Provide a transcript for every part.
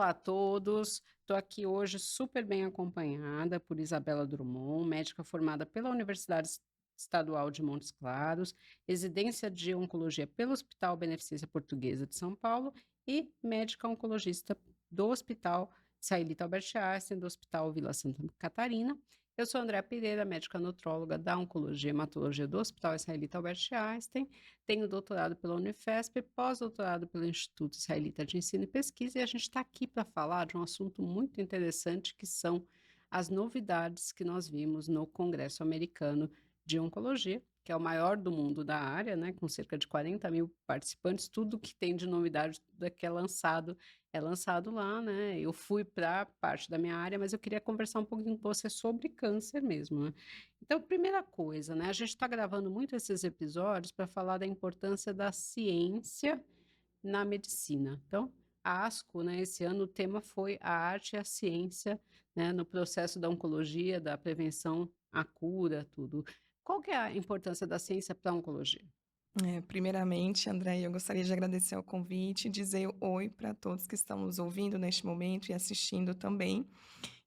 Olá a todos, estou aqui hoje super bem acompanhada por Isabela Drummond, médica formada pela Universidade Estadual de Montes Claros, residência de oncologia pelo Hospital Beneficência Portuguesa de São Paulo e médica oncologista do Hospital Israelita Albert Einstein, do Hospital Vila Santa Catarina. Eu sou Andréa Pereira, médica nutróloga da Oncologia e Hematologia do Hospital Israelita Albert Einstein. Tenho doutorado pela Unifesp, pós-doutorado pelo Instituto Israelita de Ensino e Pesquisa, e a gente está aqui para falar de um assunto muito interessante, que são as novidades que nós vimos no Congresso Americano de Oncologia, que é o maior do mundo da área, né, com cerca de 40 mil participantes. Tudo que tem de novidade, tudo que é lançado lá, né? Eu fui para parte da minha área, mas eu queria conversar um pouquinho com você sobre câncer mesmo, né? Então, primeira coisa, né? A gente está gravando muito esses episódios para falar da importância da ciência na medicina. Então, a ASCO, né, esse ano o tema foi a arte e a ciência, né, no processo da oncologia, da prevenção à cura, tudo. Qual que é a importância da ciência para a oncologia? Primeiramente, André, eu gostaria de agradecer o convite e dizer oi para todos que estão nos ouvindo neste momento e assistindo também,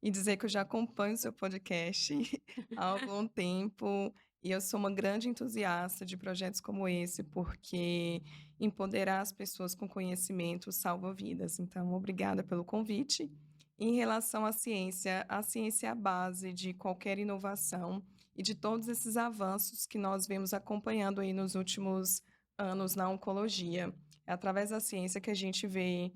e dizer que eu já acompanho o seu podcast há algum tempo e eu sou uma grande entusiasta de projetos como esse, porque empoderar as pessoas com conhecimento salva vidas. Então, obrigada pelo convite. Em relação à ciência, a ciência é a base de qualquer inovação e de todos esses avanços que nós vemos acompanhando aí nos últimos anos na oncologia. É através da ciência que a gente vê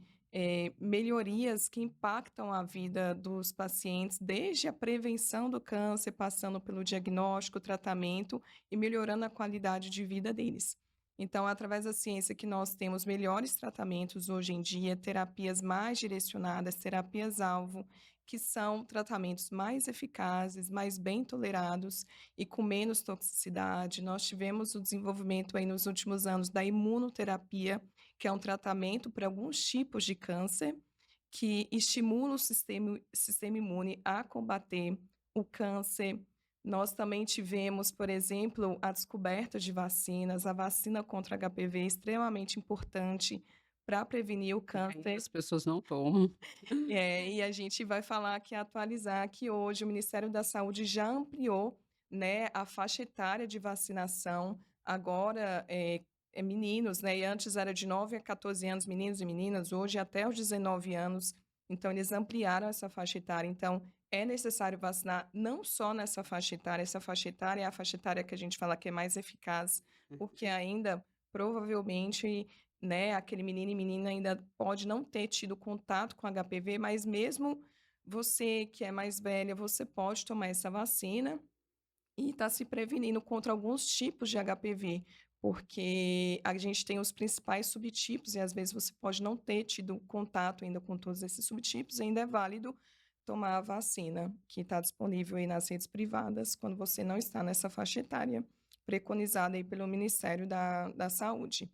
melhorias que impactam a vida dos pacientes, desde a prevenção do câncer, passando pelo diagnóstico, tratamento e melhorando a qualidade de vida deles. Então, é através da ciência que nós temos melhores tratamentos hoje em dia, terapias mais direcionadas, terapias-alvo, que são tratamentos mais eficazes, mais bem tolerados e com menos toxicidade. Nós tivemos o desenvolvimento aí nos últimos anos da imunoterapia, que é um tratamento para alguns tipos de câncer, que estimula o sistema imune a combater o câncer. Nós também tivemos, por exemplo, a descoberta de vacinas. A vacina contra HPV é extremamente importante para prevenir o Ainda câncer. as pessoas não tomam. E a gente vai falar aqui, atualizar que hoje o Ministério da Saúde já ampliou, né, a faixa etária de vacinação. Agora é meninos, né? E antes era de 9 a 14 anos, meninos e meninas, hoje até os 19 anos. Então, eles ampliaram essa faixa etária. Então, é necessário vacinar não só nessa faixa etária, essa faixa etária é a faixa etária que a gente fala que é mais eficaz, porque ainda, provavelmente, né, aquele menino e menina ainda pode não ter tido contato com HPV, mas mesmo você que é mais velha, você pode tomar essa vacina e está se prevenindo contra alguns tipos de HPV, porque a gente tem os principais subtipos e às vezes você pode não ter tido contato ainda com todos esses subtipos, e ainda é válido tomar a vacina, que está disponível aí nas redes privadas, quando você não está nessa faixa etária, preconizada aí pelo Ministério da Saúde.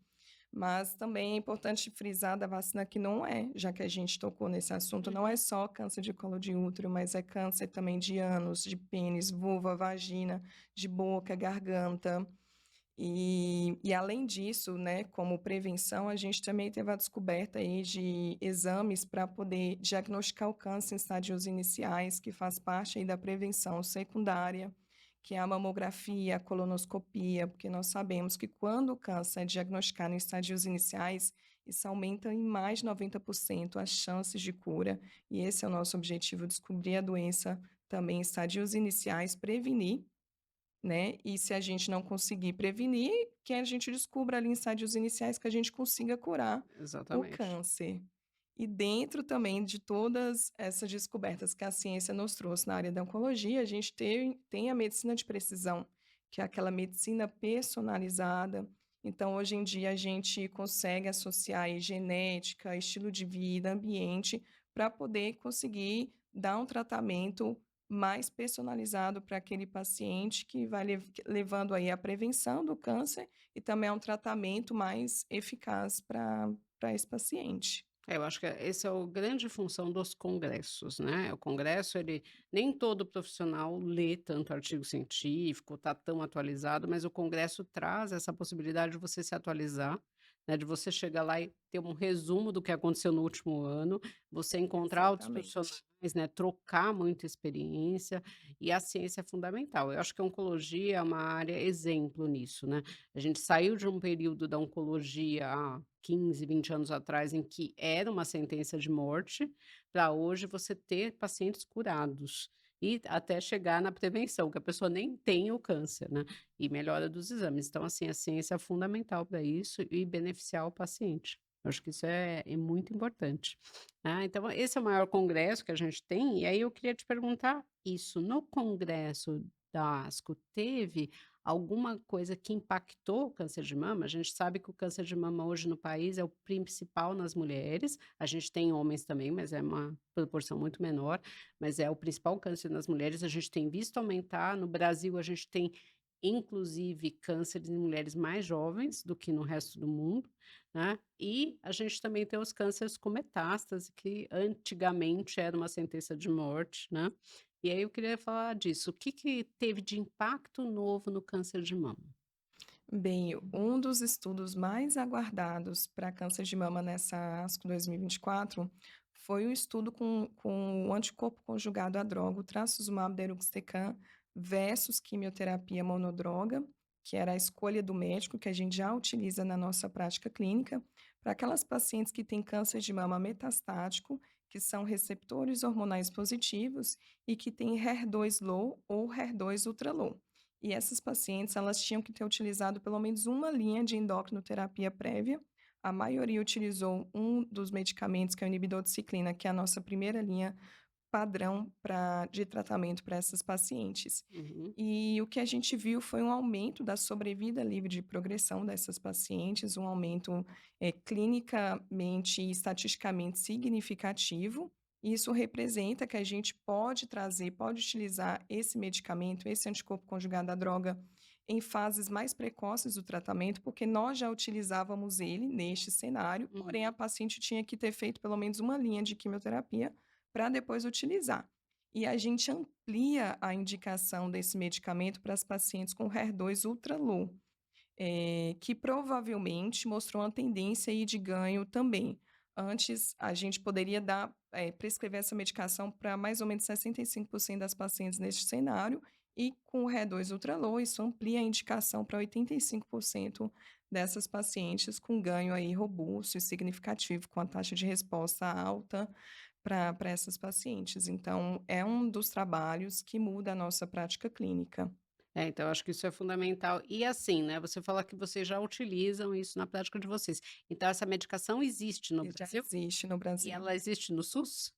Mas também é importante frisar da vacina que não é, já que a gente tocou nesse assunto, não é só câncer de colo de útero, mas é câncer também de ânus, de pênis, vulva, vagina, de boca, garganta. E além disso, né, como prevenção, a gente também teve a descoberta aí de exames para poder diagnosticar o câncer em estádios iniciais, que faz parte aí da prevenção secundária, que é a mamografia, a colonoscopia, porque nós sabemos que quando o câncer é diagnosticado em estádios iniciais, isso aumenta em mais de 90% as chances de cura, e esse é o nosso objetivo, descobrir a doença também em estádios iniciais, prevenir, né? E se a gente não conseguir prevenir, que a gente descubra ali em estádios iniciais que a gente consiga curar o Exatamente. câncer. E dentro também de todas essas descobertas que a ciência nos trouxe na área da oncologia, a gente tem a medicina de precisão, que é aquela medicina personalizada. Então, hoje em dia, a gente consegue associar aí genética, estilo de vida, ambiente, para poder conseguir dar um tratamento mais personalizado para aquele paciente, que vai levando aí a prevenção do câncer e também a um tratamento mais eficaz para esse paciente. Eu acho que esse é o grande função dos congressos, né? O congresso, ele nem todo profissional lê tanto artigo científico, está tão atualizado, mas o congresso traz essa possibilidade de você se atualizar, né, de você chegar lá e ter um resumo do que aconteceu no último ano, você encontrar outros Exatamente. profissionais, né, trocar muita experiência, e a ciência é fundamental. Eu acho que a oncologia é uma área exemplo nisso, né. A gente saiu de um período da oncologia há 15, 20 anos atrás, em que era uma sentença de morte, para hoje você ter pacientes curados, e até chegar na prevenção, que a pessoa nem tem o câncer, né, e melhora dos exames. Então, assim, a ciência é fundamental para isso e beneficiar o paciente. Eu acho que isso é muito importante. Ah, então esse é o maior congresso que a gente tem, e aí eu queria te perguntar isso, no congresso da ASCO teve alguma coisa que impactou o câncer de mama? A gente sabe que o câncer de mama hoje no país é o principal nas mulheres, a gente tem homens também, mas é uma proporção muito menor, mas é o principal câncer nas mulheres, a gente tem visto aumentar, no Brasil a gente tem inclusive cânceres em mulheres mais jovens do que no resto do mundo, né, e a gente também tem os cânceres com metástase, que antigamente era uma sentença de morte, né. E aí eu queria falar disso, o que que teve de impacto novo no câncer de mama? Bem, um dos estudos mais aguardados para câncer de mama nessa ASCO 2024 foi o estudo com o anticorpo conjugado à droga, o trastuzumab deruxtecan versus quimioterapia monodroga, que era a escolha do médico, que a gente já utiliza na nossa prática clínica, para aquelas pacientes que têm câncer de mama metastático, que são receptores hormonais positivos e que têm HER2 low ou HER2 ultra low. E essas pacientes, elas tinham que ter utilizado pelo menos uma linha de endocrinoterapia prévia. A maioria utilizou um dos medicamentos, que é o inibidor de ciclina, que é a nossa primeira linha padrão de tratamento para essas pacientes. Uhum, E o que a gente viu foi um aumento da sobrevida livre de progressão dessas pacientes, um aumento, clinicamente e estatisticamente significativo. Isso representa que a gente pode utilizar esse medicamento, esse anticorpo conjugado à droga, em fases mais precoces do tratamento, porque nós já utilizávamos ele neste cenário, porém a uhum. paciente tinha que ter feito pelo menos uma linha de quimioterapia para depois utilizar. E a gente amplia a indicação desse medicamento para as pacientes com HER2 ultra low, que provavelmente mostrou uma tendência aí de ganho também. Antes, a gente poderia prescrever essa medicação para mais ou menos 65% das pacientes neste cenário, e com o HER2 ultra low, isso amplia a indicação para 85% dessas pacientes com ganho aí robusto e significativo, com a taxa de resposta alta para essas pacientes. Então, é um dos trabalhos que muda a nossa prática clínica. É, então eu acho que isso é fundamental. E assim, né, você fala que vocês já utilizam isso na prática de vocês. Então essa medicação existe no E já Brasil? existe no E Brasil. ela existe no SUS?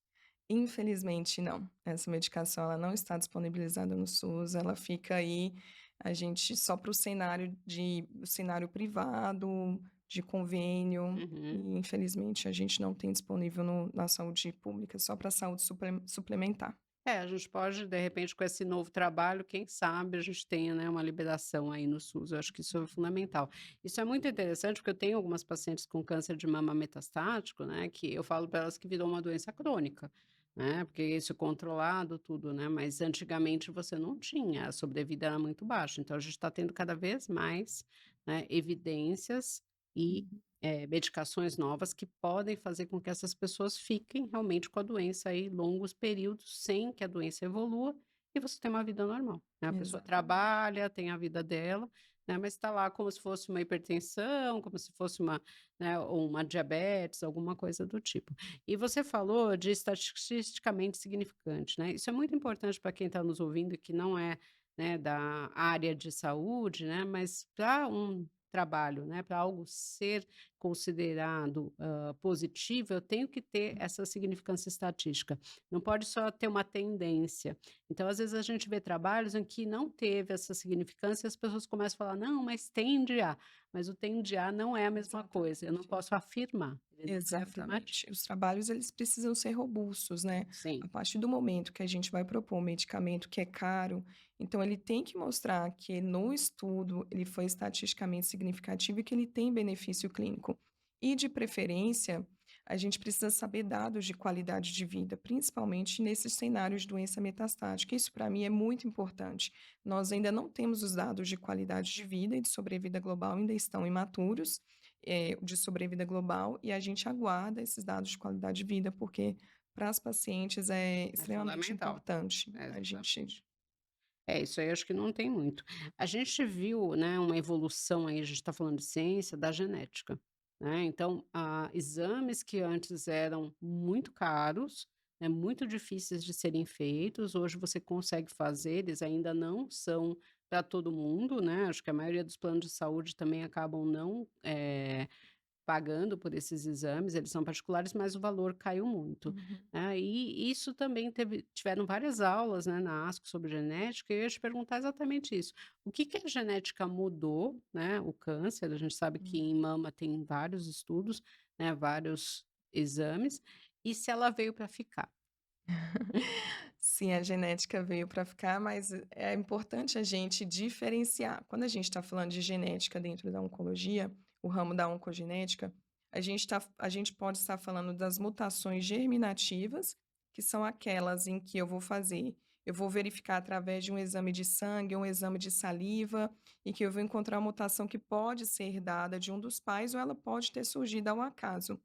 Infelizmente não, essa medicação ela não está disponibilizada no SUS, ela fica aí, a gente só para o cenário privado, de convênio, Uhum. e infelizmente a gente não tem disponível na saúde pública, só para saúde suplementar. É, a gente pode, de repente, com esse novo trabalho, quem sabe a gente tenha, né, uma liberação aí no SUS. Eu acho que isso é fundamental. Isso é muito interessante, porque eu tenho algumas pacientes com câncer de mama metastático, né, que eu falo para elas que virou uma doença crônica, né, porque isso é controlado, tudo, né, mas antigamente você não tinha, a sobrevida era muito baixa. Então a gente está tendo cada vez mais, né, evidências e Uhum. medicações novas que podem fazer com que essas pessoas fiquem realmente com a doença aí longos períodos, sem que a doença evolua, e você tem uma vida normal, né. A pessoa Exatamente. trabalha, tem a vida dela, né, mas está lá como se fosse uma hipertensão, como se fosse uma, né, ou uma diabetes, alguma coisa do tipo. E você falou de estatisticamente significante, né, isso é muito importante para quem está nos ouvindo e que não é, né, da área de saúde, né, mas para um trabalho, né, para algo ser considerado, positivo, eu tenho que ter essa significância estatística. Não pode só ter uma tendência. Então, às vezes, a gente vê trabalhos em que não teve essa significância e as pessoas começam a falar: "Não, mas tende a", mas o tende a não é a mesma coisa, eu não Exatamente. posso afirmar, ele não é afirmativo. Exatamente. Os trabalhos eles precisam ser robustos, né. A Sim. partir do momento que a gente vai propor um medicamento que é caro, então ele tem que mostrar que no estudo ele foi estatisticamente significativo e que ele tem benefício clínico. E de preferência, a gente precisa saber dados de qualidade de vida, principalmente nesses cenários de doença metastática. Isso para mim é muito importante. Nós ainda não temos os dados de qualidade de vida e de sobrevida global, ainda estão imaturos. de sobrevida global, e a gente aguarda esses dados de qualidade de vida, porque para as pacientes é É extremamente fundamental. importante a gente. Exatamente. É, isso aí acho que não tem muito. A gente viu, né, uma evolução aí, a gente está falando de ciência, da genética, né? Então, exames que antes eram muito caros, né, muito difíceis de serem feitos, hoje você consegue fazer, eles ainda não são para todo mundo, né? Acho que a maioria dos planos de saúde também acabam não, pagando por esses exames, eles são particulares, mas o valor caiu muito, Uhum. né. E isso também tiveram várias aulas, né, na ASCO sobre genética, e eu ia te perguntar exatamente isso. O que que a genética mudou, né, o câncer, a gente sabe que Hum. em mama tem vários estudos, né, vários exames, e se ela veio para ficar. Sim, a genética veio para ficar, mas é importante a gente diferenciar. Quando a gente está falando de genética dentro da oncologia, o ramo da oncogenética, a gente pode estar falando das mutações germinativas, que são aquelas em que eu vou verificar através de um exame de sangue, um exame de saliva, e que eu vou encontrar uma mutação que pode ser herdada de um dos pais ou ela pode ter surgido ao acaso.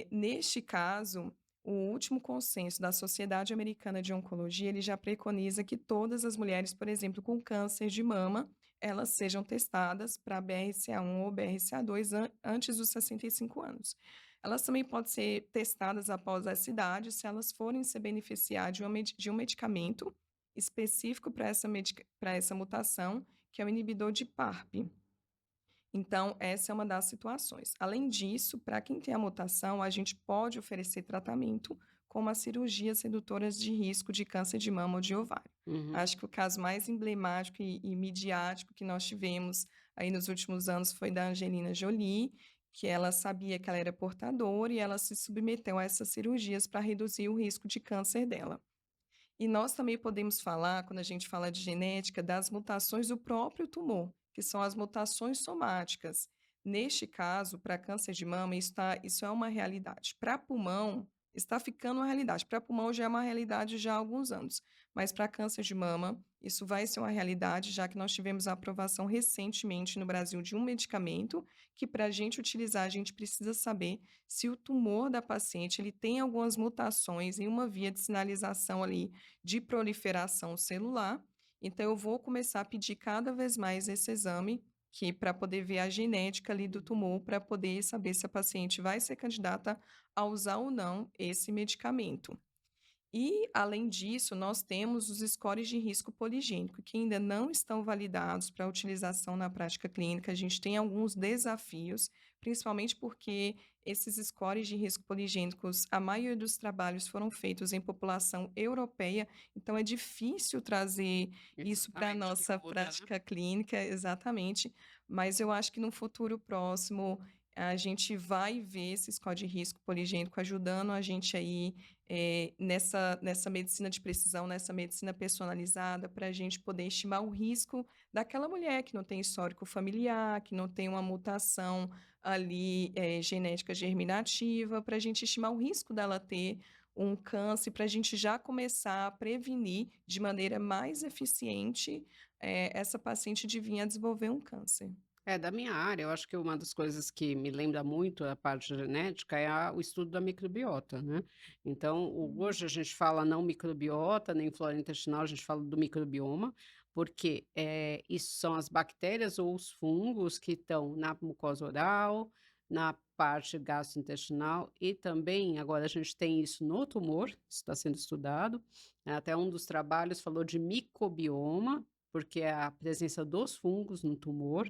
Neste caso, o último consenso da Sociedade Americana de Oncologia, ele já preconiza que todas as mulheres, por exemplo, com câncer de mama, elas sejam testadas para BRCA1 ou BRCA2 antes dos 65 anos. Elas também podem ser testadas após essa idade, se elas forem se beneficiar de um medicamento específico para essa mutação, que é o inibidor de PARP. Então, essa é uma das situações. Além disso, para quem tem a mutação, a gente pode oferecer tratamento como as cirurgias redutoras de risco de câncer de mama ou de ovário. Uhum. Acho que o caso mais emblemático e midiático que nós tivemos aí nos últimos anos foi da Angelina Jolie, que ela sabia que ela era portadora e ela se submeteu a essas cirurgias para reduzir o risco de câncer dela. E nós também podemos falar, quando a gente fala de genética, das mutações do próprio tumor, que são as mutações somáticas. Neste caso, para câncer de mama, isso é uma realidade. Para pulmão, está ficando uma realidade. Para pulmão já é uma realidade já há alguns anos. Mas para câncer de mama, isso vai ser uma realidade, já que nós tivemos a aprovação recentemente no Brasil de um medicamento que, para a gente utilizar, a gente precisa saber se o tumor da paciente ele tem algumas mutações em uma via de sinalização ali de proliferação celular. Então, eu vou começar a pedir cada vez mais esse exame, que para poder ver a genética ali do tumor, para poder saber se a paciente vai ser candidata a usar ou não esse medicamento. E, além disso, nós temos os scores de risco poligênico, que ainda não estão validados para utilização na prática clínica. A gente tem alguns desafios, principalmente porque esses scores de risco poligênicos, a maioria dos trabalhos foram feitos em população europeia, então é difícil trazer isso para a Exatamente, nossa não muda, né? prática clínica, exatamente. Mas eu acho que no futuro próximo a gente vai ver esse score de risco poligênico ajudando a gente aí nessa medicina de precisão, nessa medicina personalizada, para a gente poder estimar o risco daquela mulher que não tem histórico familiar, que não tem uma mutação ali, genética germinativa, para a gente estimar o risco dela ter um câncer, para a gente já começar a prevenir de maneira mais eficiente, essa paciente de vir a desenvolver um câncer. É, da minha área, eu acho que uma das coisas que me lembra muito a parte genética é o estudo da microbiota, né? Então, Hum. hoje a gente fala não microbiota, nem flora intestinal, a gente fala do microbioma, porque isso são as bactérias ou os fungos que estão na mucosa oral, na parte gastrointestinal e também, agora a gente tem isso no tumor, isso está sendo estudado, né? Até um dos trabalhos falou de micobioma, porque é a presença dos fungos no tumor,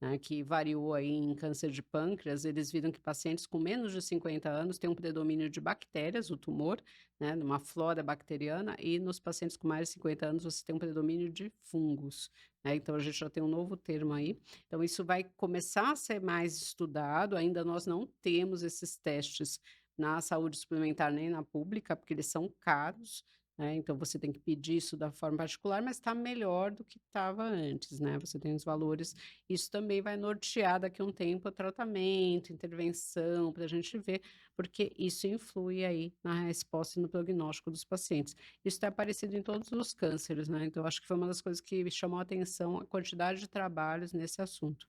né, que variou aí em câncer de pâncreas, eles viram que pacientes com menos de 50 anos têm um predomínio de bactérias, o tumor, né, numa flora bacteriana, e nos pacientes com mais de 50 anos você tem um predomínio de fungos, né, então a gente já tem um novo termo aí. Então isso vai começar a ser mais estudado, ainda nós não temos esses testes na saúde suplementar nem na pública, porque eles são caros, né, então você tem que pedir isso da forma particular, mas está melhor do que estava antes, né, você tem os valores, isso também vai nortear daqui a um tempo o tratamento, intervenção, para a gente ver, porque isso influi aí na resposta e no prognóstico dos pacientes. Isso está aparecido em todos os cânceres, né? Então, acho que foi uma das coisas que me chamou a atenção, a quantidade de trabalhos nesse assunto.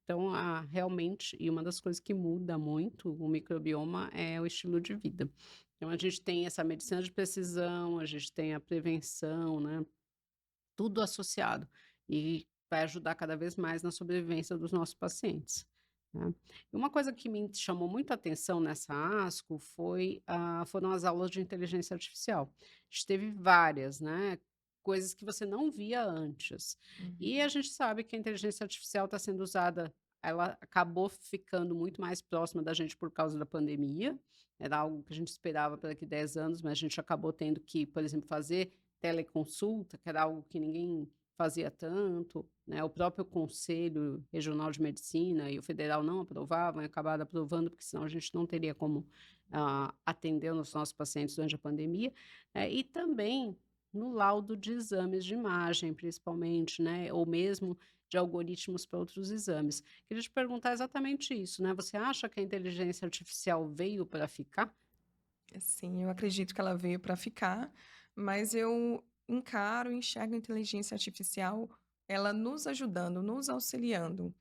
Então, realmente, e uma das coisas que muda muito o microbioma é o estilo de vida. Então, a gente tem essa medicina de precisão, a gente tem a prevenção, né? Tudo associado, e vai ajudar cada vez mais na sobrevivência dos nossos pacientes, né. E uma coisa que me chamou muito a atenção nessa ASCO foram as aulas de inteligência artificial. A gente teve várias, né, coisas que você não via antes. E a Uhum. gente sabe que a inteligência artificial está sendo usada, ela acabou ficando muito mais próxima da gente por causa da pandemia, era algo que a gente esperava para daqui 10 anos, mas a gente acabou tendo que, por exemplo, fazer teleconsulta, que era algo que ninguém fazia tanto, né, o próprio Conselho Regional de Medicina e o federal não aprovavam e acabaram aprovando, porque senão a gente não teria como, atender os nossos pacientes durante a pandemia, e também no laudo de exames de imagem, principalmente, né, ou mesmo de algoritmos para outros exames. Queria te perguntar exatamente isso, né, você acha que a inteligência artificial veio para ficar? Sim, eu acredito que ela veio para ficar, mas eu encaro e enxergo a inteligência artificial, ela nos ajudando, nos auxiliando,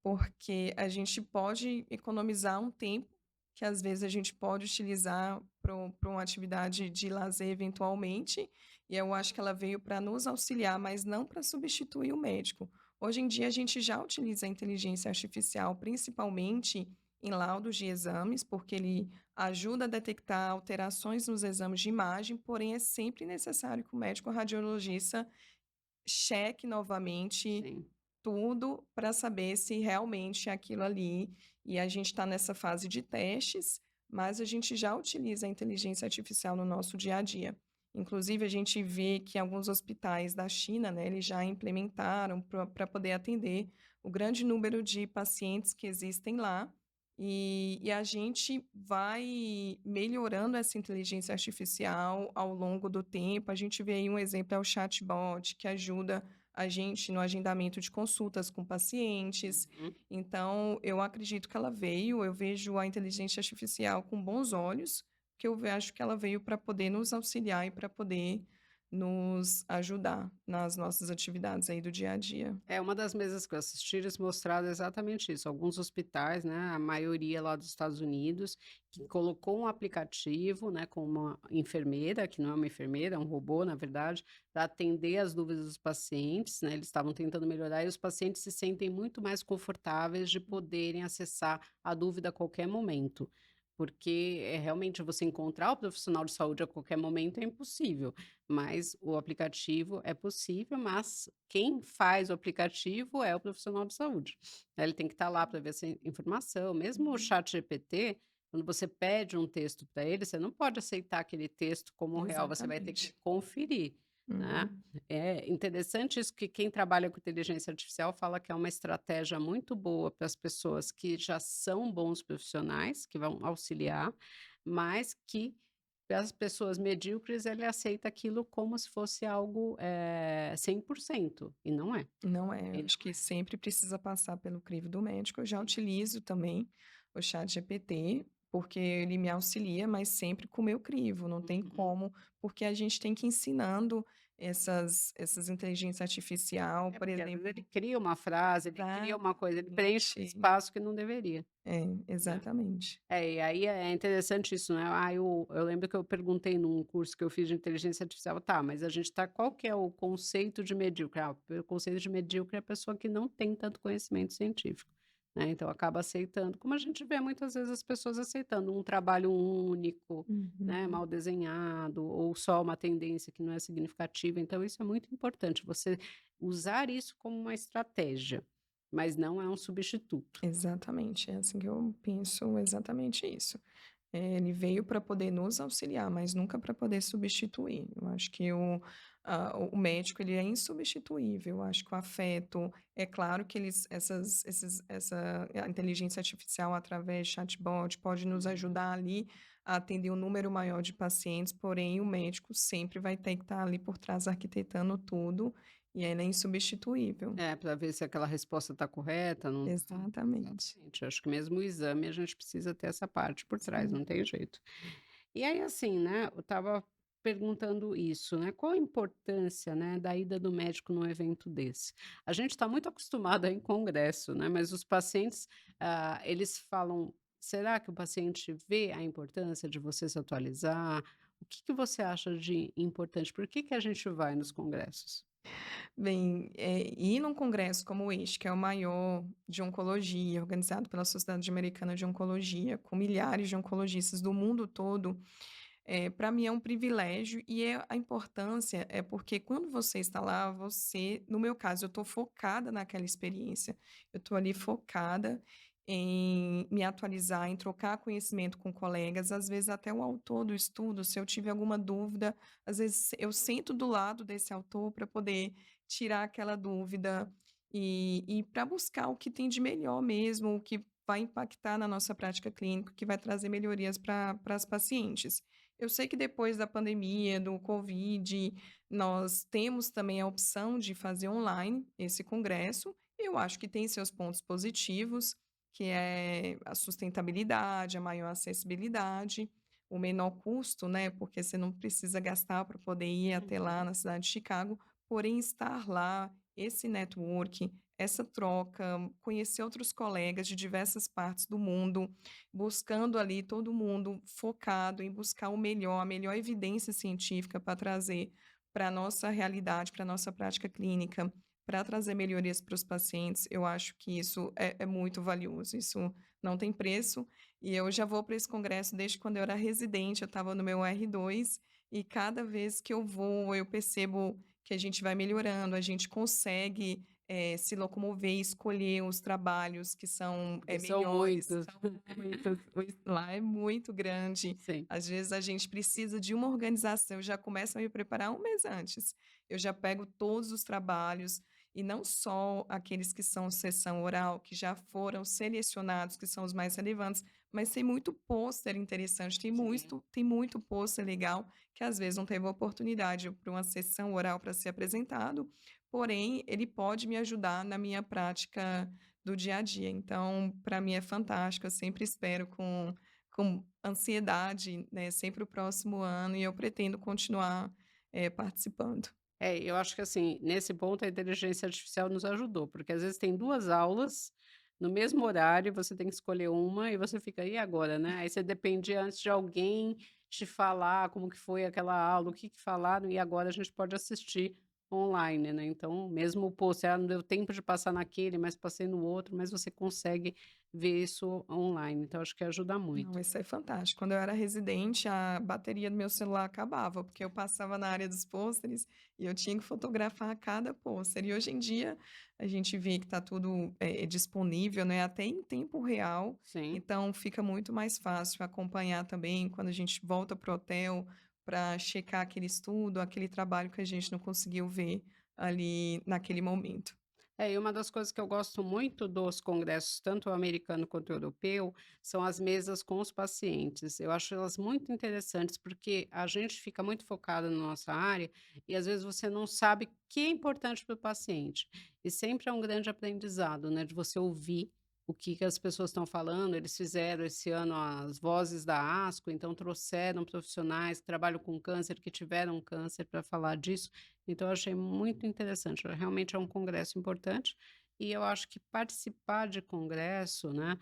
porque a gente pode economizar um tempo que às vezes a gente pode utilizar para uma atividade de lazer eventualmente, e eu acho que ela veio para nos auxiliar, mas não para substituir o médico. Hoje em dia a gente já utiliza a inteligência artificial, principalmente em laudos de exames, porque ele ajuda a detectar alterações nos exames de imagem, porém é sempre necessário que o médico radiologista cheque novamente Sim. tudo para saber se realmente é aquilo ali. E a gente está nessa fase de testes, mas a gente já utiliza a inteligência artificial no nosso dia a dia. Inclusive, a gente vê que alguns hospitais da China, né, eles já implementaram para poder atender o grande número de pacientes que existem lá. E a gente vai melhorando essa inteligência artificial ao longo do tempo. A gente vê aí um exemplo, é o chatbot, que ajuda a gente no agendamento de consultas com pacientes. Uhum. Então, eu acredito que ela veio, eu vejo a inteligência artificial com bons olhos, que eu acho que ela veio para poder nos auxiliar e para poder nos ajudar nas nossas atividades aí do dia a dia. É, uma das mesas que eu assisti, eles mostraram exatamente isso. Alguns hospitais, né, a maioria lá dos Estados Unidos, que colocou um aplicativo, né, com uma enfermeira, que não é uma enfermeira, é um robô, na verdade, para atender as dúvidas dos pacientes, né, eles estavam tentando melhorar e os pacientes se sentem muito mais confortáveis de poderem acessar a dúvida a qualquer momento. Porque é realmente você encontrar o profissional de saúde a qualquer momento é impossível. Mas o aplicativo é possível, mas quem faz o aplicativo é o profissional de saúde. Ele tem que estar lá para ver essa informação. Mesmo o Uhum. chat GPT, quando você pede um texto para ele, você não pode aceitar aquele texto como real, você vai ter que Exatamente. conferir, né. Uhum. É interessante isso que quem trabalha com inteligência artificial fala que é uma estratégia muito boa para as pessoas que já são bons profissionais, que vão auxiliar, mas que para as pessoas medíocres, ele aceita aquilo como se fosse algo, 100% e não é. Não é, eu E acho não que é. sempre precisa passar pelo crivo do médico. Eu já Sim. utilizo também o ChatGPT, porque ele me auxilia, mas sempre com o meu crivo, não tem Uhum. como, porque a gente tem que ir ensinando essas inteligência artificial, É por porque às vezes ele exemplo. cria uma frase, ele cria uma coisa, ele preenche um Exatamente. espaço que não deveria, É, né. exatamente. É, e aí é interessante isso, né. Eu lembro que eu perguntei num curso que eu fiz de inteligência artificial: "Tá, mas a gente tá qual que é o conceito de medíocre?" O conceito de medíocre é a pessoa que não tem tanto conhecimento científico, né, então acaba aceitando, como a gente vê muitas vezes as pessoas aceitando um trabalho único, né, Uhum. mal desenhado ou só uma tendência que não é significativa, então isso é muito importante, você usar isso como uma estratégia, mas não é um substituto. Exatamente, é assim que eu penso, exatamente isso. Ele veio para poder nos auxiliar, mas nunca para poder substituir. Eu acho que o médico ele é insubstituível. Eu acho que o afeto, é claro que eles, a inteligência artificial através de chatbot pode nos Uhum. ajudar ali a atender um número maior de pacientes, porém o médico sempre vai ter que estar ali por trás arquitetando tudo e ele é insubstituível. É, para ver se aquela resposta está correta, não tá. Exatamente. Exatamente, eu acho que mesmo o exame a gente precisa ter essa parte por trás, Sim. não tem jeito. E aí assim, né, eu estava perguntando isso, né, qual a importância, né, da ida do médico num evento desse? A gente está muito acostumado a ir em congresso, né, mas os pacientes, eles falam: "Será que o paciente vê a importância de você se atualizar?" O que que você acha de importante? Por que que a gente vai nos congressos? Bem, ir num congresso como este, que é o maior de oncologia, organizado pela Sociedade Americana de Oncologia, com milhares de oncologistas do mundo todo, para mim é um privilégio e a importância é porque quando você está lá, você no meu caso, eu estou focada naquela experiência. Eu estou ali focada em me atualizar, em trocar conhecimento com colegas, às vezes até o autor do estudo, se eu tiver alguma dúvida, às vezes eu sento do lado desse autor para poder tirar aquela dúvida e para buscar o que tem de melhor mesmo, o que vai impactar na nossa prática clínica, o que vai trazer melhorias para as pacientes. Eu sei que depois da pandemia, do Covid, nós temos também a opção de fazer online esse congresso. Eu acho que tem seus pontos positivos, que é a sustentabilidade, a maior acessibilidade, o menor custo, né? Porque você não precisa gastar para poder ir até lá Uhum. na cidade de Chicago, porém estar lá, esse network, essa troca, conhecer outros colegas de diversas partes do mundo, buscando ali todo mundo focado em buscar o melhor, a melhor evidência científica para trazer para a nossa realidade, para a nossa prática clínica, para trazer melhorias para os pacientes, eu acho que isso é muito valioso, isso não tem preço. E eu já vou para esse congresso desde quando eu era residente, eu estava no meu R2, e cada vez que eu vou, eu percebo que a gente vai melhorando, a gente consegue se locomover e escolher os trabalhos que são, Porque são melhores. muitos. São muitos, lá é muito grande. Sim. Às vezes a gente precisa de uma organização, eu já começo a me preparar um mês antes. Eu já pego todos os trabalhos, e não só aqueles que são sessão oral, que já foram selecionados, que são os mais relevantes, mas tem muito pôster interessante, Sim. tem muito pôster legal, que às vezes não teve oportunidade para uma sessão oral para ser apresentado, porém, ele pode me ajudar na minha prática do dia a dia. Então, para mim é fantástico, eu sempre espero com ansiedade, né, sempre o próximo ano e eu pretendo continuar, participando. É, eu acho que assim, nesse ponto a inteligência artificial nos ajudou, porque às vezes tem 2 aulas no mesmo horário, você tem que escolher uma e você fica: "E agora, né?" Aí você dependia antes de alguém te falar como que foi aquela aula, o que que falaram, e agora a gente pode assistir online, né. Então, mesmo o post, não deu tempo de passar naquele, mas passei no outro, mas você consegue ver isso online, então acho que ajuda Não, muito. isso é fantástico. Quando eu era residente, a bateria do meu celular acabava, porque eu passava na área dos pôsteres e eu tinha que fotografar cada pôster. E hoje em dia a gente vê que está tudo disponível, né, até em tempo real, Sim. então fica muito mais fácil acompanhar também quando a gente volta para o hotel para checar aquele estudo, aquele trabalho que a gente não conseguiu ver ali naquele momento. É, e uma das coisas que eu gosto muito dos congressos, tanto o americano quanto o europeu, são as mesas com os pacientes. Eu acho elas muito interessantes, porque a gente fica muito focado na nossa área e às vezes você não sabe o que é importante para o paciente. E sempre é um grande aprendizado, né, de você ouvir o que que as pessoas estão falando. Eles fizeram esse ano as vozes da ASCO, então trouxeram profissionais que trabalham com câncer, que tiveram câncer, para falar disso. Então eu achei muito interessante, realmente é um congresso importante, e eu acho que participar de congresso, né,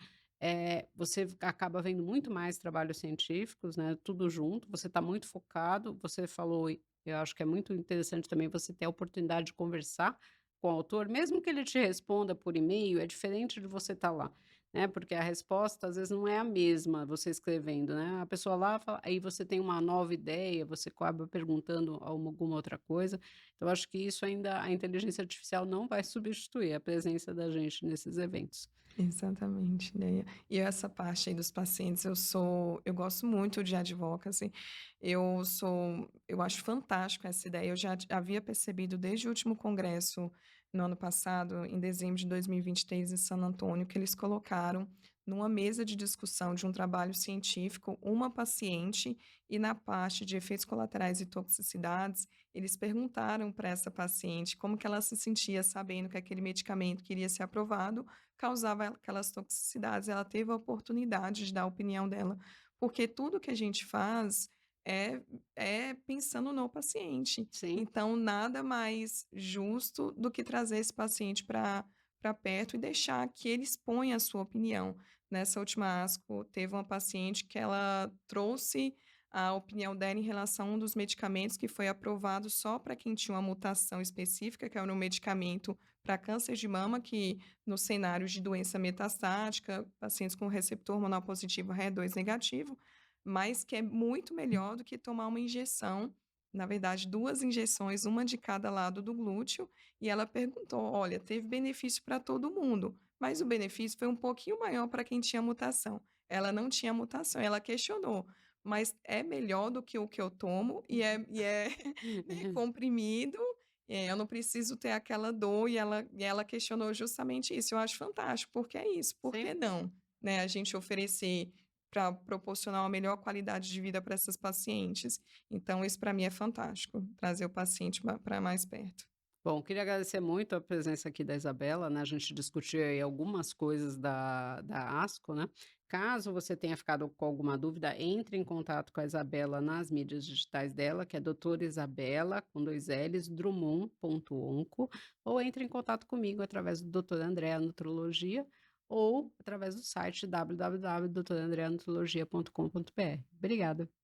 você acaba vendo muito mais trabalhos científicos, né, tudo junto, você está muito focado, você falou, e eu acho que é muito interessante também você ter a oportunidade de conversar com o autor, mesmo que ele te responda por e-mail, é diferente de você estar lá, né, porque a resposta às vezes não é a mesma você escrevendo, né, a pessoa lá fala, aí você tem uma nova ideia, você acaba perguntando alguma outra coisa, então acho que isso ainda a inteligência artificial não vai substituir a presença da gente nesses eventos. Exatamente, né. E essa parte aí dos pacientes, eu gosto muito de advocacy, eu acho fantástico essa ideia, eu já havia percebido desde o último congresso, no ano passado, em dezembro de 2023 em San Antônio, que eles colocaram numa mesa de discussão de um trabalho científico, uma paciente, e na parte de efeitos colaterais e toxicidades, eles perguntaram para essa paciente como que ela se sentia sabendo que aquele medicamento que iria ser aprovado causava aquelas toxicidades, ela teve a oportunidade de dar a opinião dela, porque tudo que a gente faz é pensando no paciente. Sim. Então, nada mais justo do que trazer esse paciente para perto e deixar que ele exponha a sua opinião. Nessa última ASCO, teve uma paciente que ela trouxe a opinião dela em relação a um dos medicamentos que foi aprovado só para quem tinha uma mutação específica, que era um medicamento para câncer de mama, que no cenário de doença metastática, pacientes com receptor hormonal positivo HER2 negativo, mas que é muito melhor do que tomar uma injeção, na verdade 2 injeções, uma de cada lado do glúteo, e ela perguntou: "Olha, teve benefício para todo mundo, mas o benefício foi um pouquinho maior para quem tinha mutação". Ela não tinha mutação, ela questionou: "Mas é melhor do que o que eu tomo e é, né, comprimido, eu não preciso ter aquela dor", e ela questionou justamente isso. Eu acho fantástico, porque é isso, por que Sim. não, né, a gente oferecer para proporcionar uma melhor qualidade de vida para essas pacientes. Então isso para mim é fantástico, trazer o paciente para mais perto. Bom, queria agradecer muito a presença aqui da Isabela, né, a gente discutiu aí algumas coisas da ASCO, né. Caso você tenha ficado com alguma dúvida, entre em contato com a Isabela nas mídias digitais dela, que é doutora Isabela, com 2 Ls, drummond.onco, ou entre em contato comigo através do doutor André Nutrologia, ou através do site www.doutorandreanutrologia.com.br. Obrigada.